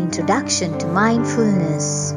Introduction to Mindfulness.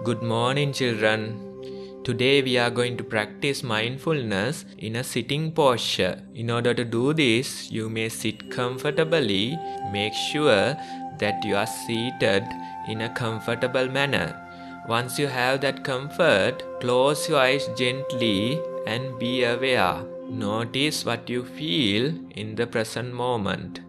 Good morning, children. Today we are going to practice mindfulness in a sitting posture. In order to do this, you may sit comfortably. Make sure that you are seated in a comfortable manner. Once you have that comfort, close your eyes gently and be aware. Notice what you feel in the present moment.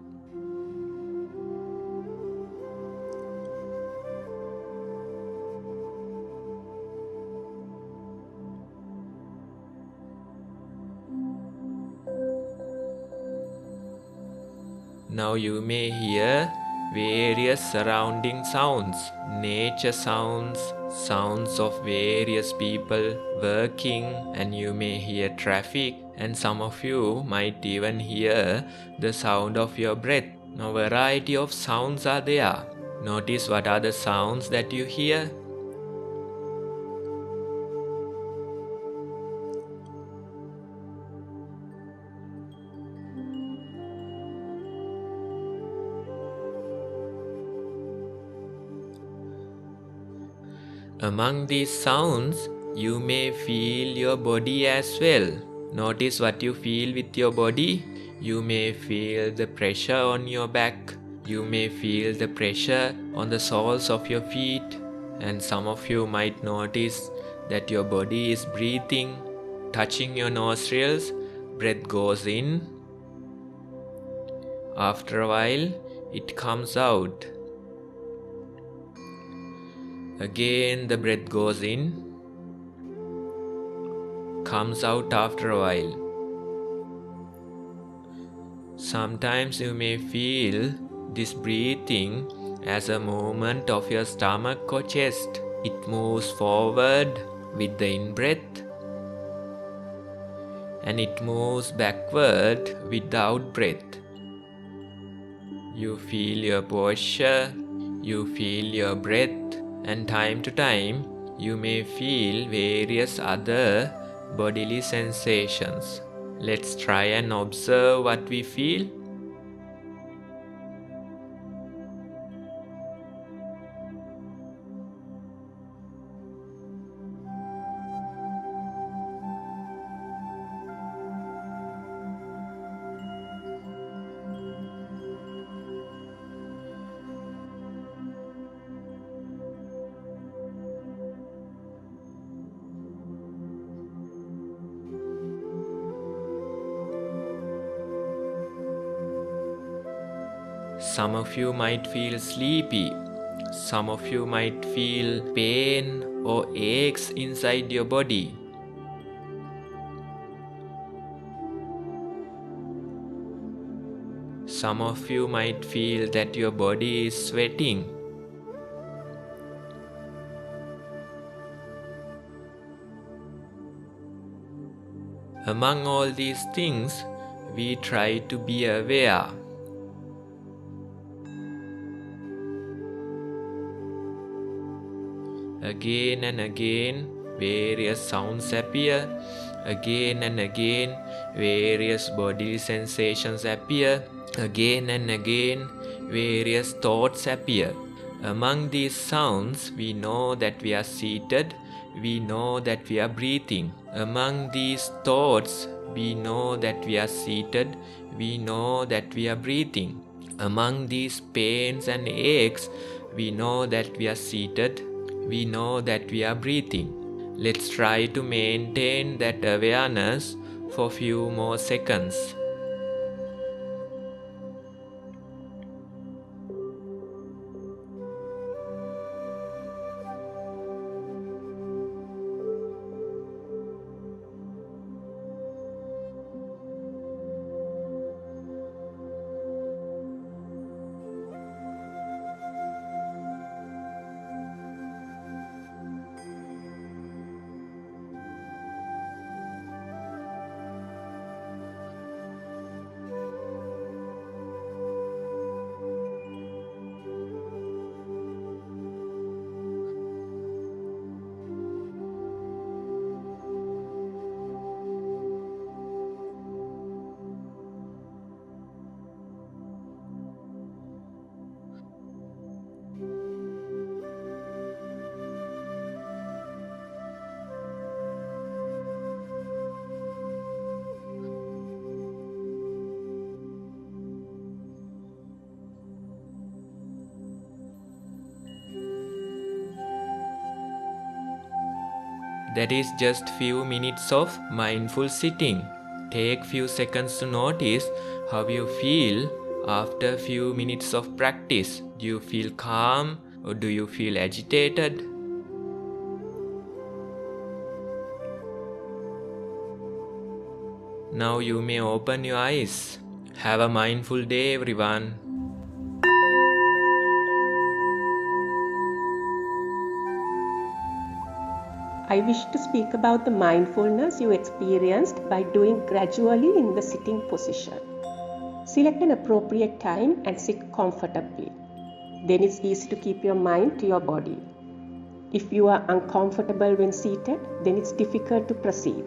Now you may hear various surrounding sounds, nature sounds, sounds of various people working, and you may hear traffic, and some of you might even hear the sound of your breath. Now variety of sounds are there. Notice what are the sounds that you hear. Among these sounds, you may feel your body as well. Notice what you feel with your body. You may feel the pressure on your back. You may feel the pressure on the soles of your feet. And some of you might notice that your body is breathing, touching your nostrils. Breath goes in. After a while, it comes out. Again the breath goes in, comes out after a while. Sometimes you may feel this breathing as a movement of your stomach or chest. It moves forward with the in-breath and it moves backward with the out-breath. You feel your posture, you feel your breath, and time to time you may feel various other bodily sensations. Let's try and observe what we feel. Some of you might feel sleepy. Some of you might feel pain or aches inside your body. Some of you might feel that your body is sweating. Among all these things, we try to be aware. Again and again, various sounds appear. Again and again, various bodily sensations appear. Again and again, various thoughts appear. Among these sounds, we know that we are seated. We know that we are breathing. Among these thoughts, we know that we are seated. We know that we are breathing. Among these pains and aches, we know that we are seated. We know that we are breathing. Let's try to maintain that awareness for a few more seconds. That is just few minutes of mindful sitting. Take few seconds to notice how you feel after few minutes of practice. Do you feel calm or do you feel agitated? Now you may open your eyes. Have a mindful day, everyone. I wish to speak about the mindfulness you experienced by doing gradually in the sitting position. Select an appropriate time and sit comfortably. Then it's easy to keep your mind to your body. If you are uncomfortable when seated, then it's difficult to proceed.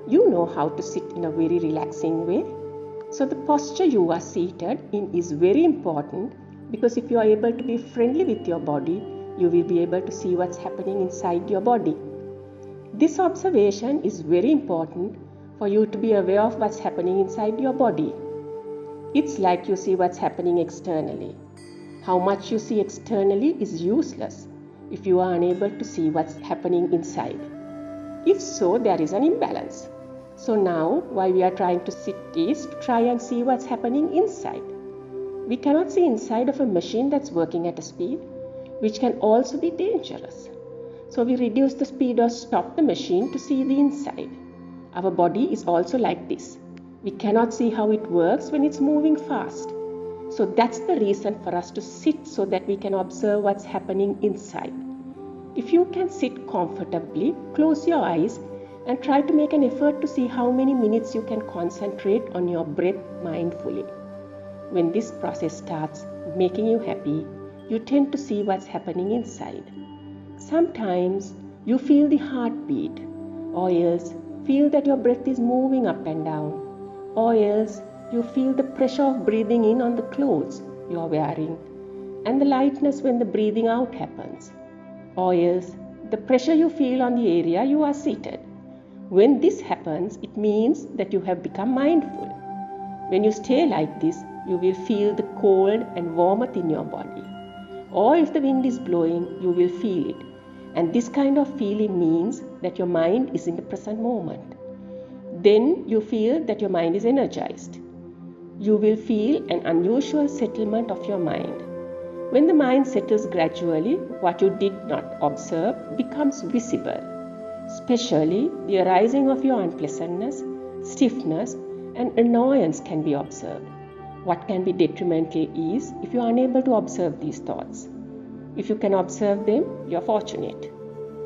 You know how to sit in a very relaxing way. So the posture you are seated in is very important, because if you are able to be friendly with your body, you will be able to see what's happening inside your body. This observation is very important for you to be aware of what's happening inside your body. It's like you see what's happening externally. How much you see externally is useless if you are unable to see what's happening inside. If so, there is an imbalance. So now, why we are trying to sit is to try and see what's happening inside. We cannot see inside of a machine that's working at a speed, which can also be dangerous. So we reduce the speed or stop the machine to see the inside. Our body is also like this. We cannot see how it works when it's moving fast. So that's the reason for us to sit, so that we can observe what's happening inside. If you can sit comfortably, close your eyes and try to make an effort to see how many minutes you can concentrate on your breath mindfully. When this process starts making you happy, you tend to see what's happening inside. Sometimes you feel the heartbeat, or else feel that your breath is moving up and down, or else you feel the pressure of breathing in on the clothes you are wearing, and the lightness when the breathing out happens, or else the pressure you feel on the area you are seated. When this happens, it means that you have become mindful. When you stay like this, you will feel the cold and warmth in your body. Or if the wind is blowing, you will feel it. And this kind of feeling means that your mind is in the present moment. Then you feel that your mind is energized. You will feel an unusual settlement of your mind. When the mind settles gradually, what you did not observe becomes visible. Especially the arising of your unpleasantness, stiffness, and annoyance can be observed. What can be detrimental is if you are unable to observe these thoughts. If you can observe them, you are fortunate.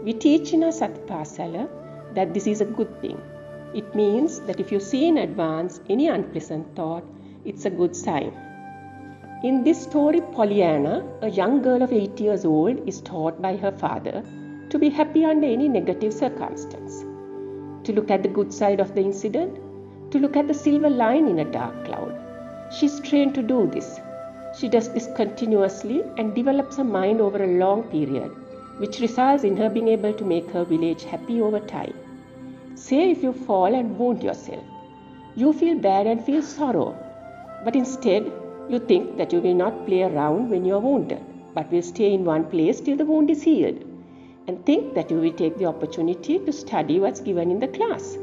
We teach in our SathiPasala that this is a good thing. It means that if you see in advance any unpleasant thought, it's a good sign. In this story, Pollyanna, a young girl of 8 years old, is taught by her father to be happy under any negative circumstance, to look at the good side of the incident, to look at the silver line in a dark cloud. She's trained to do this. She does this continuously and develops her mind over a long period, which results in her being able to make her village happy over time. Say if you fall and wound yourself, you feel bad and feel sorrow, but instead you think that you will not play around when you are wounded, but will stay in one place till the wound is healed, and think that you will take the opportunity to study what's given in the class.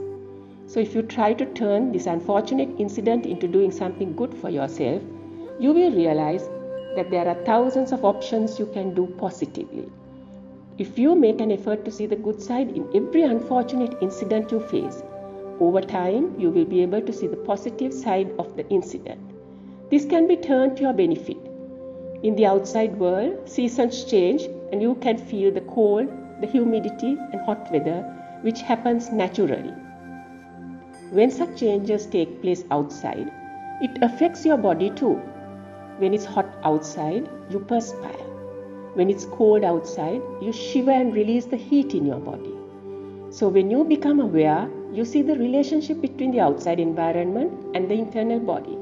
So if you try to turn this unfortunate incident into doing something good for yourself, you will realize that there are thousands of options you can do positively. If you make an effort to see the good side in every unfortunate incident you face, over time you will be able to see the positive side of the incident. This can be turned to your benefit. In the outside world, seasons change and you can feel the cold, the humidity and hot weather, which happens naturally. When such changes take place outside, it affects your body too. When it's hot outside, you perspire. When it's cold outside, you shiver and release the heat in your body. So when you become aware, you see the relationship between the outside environment and the internal body.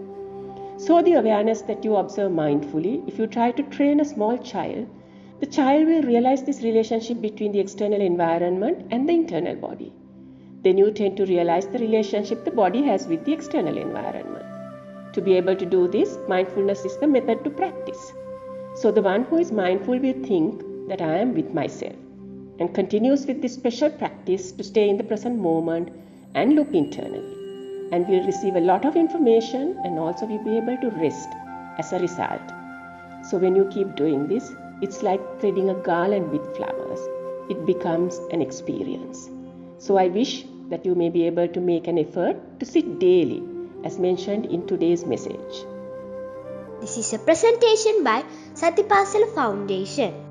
So the awareness that you observe mindfully, if you try to train a small child, the child will realize this relationship between the external environment and the internal body. Then you tend to realize the relationship the body has with the external environment. To be able to do this, mindfulness is the method to practice. So the one who is mindful will think that I am with myself. and continues with this special practice to stay in the present moment and look internally. And we'll receive a lot of information and also we'll be able to rest as a result. So when you keep doing this, it's like threading a garland with flowers. It becomes an experience. So I wish that you may be able to make an effort to sit daily as mentioned in today's message. This is a presentation by SathiPasala Foundation.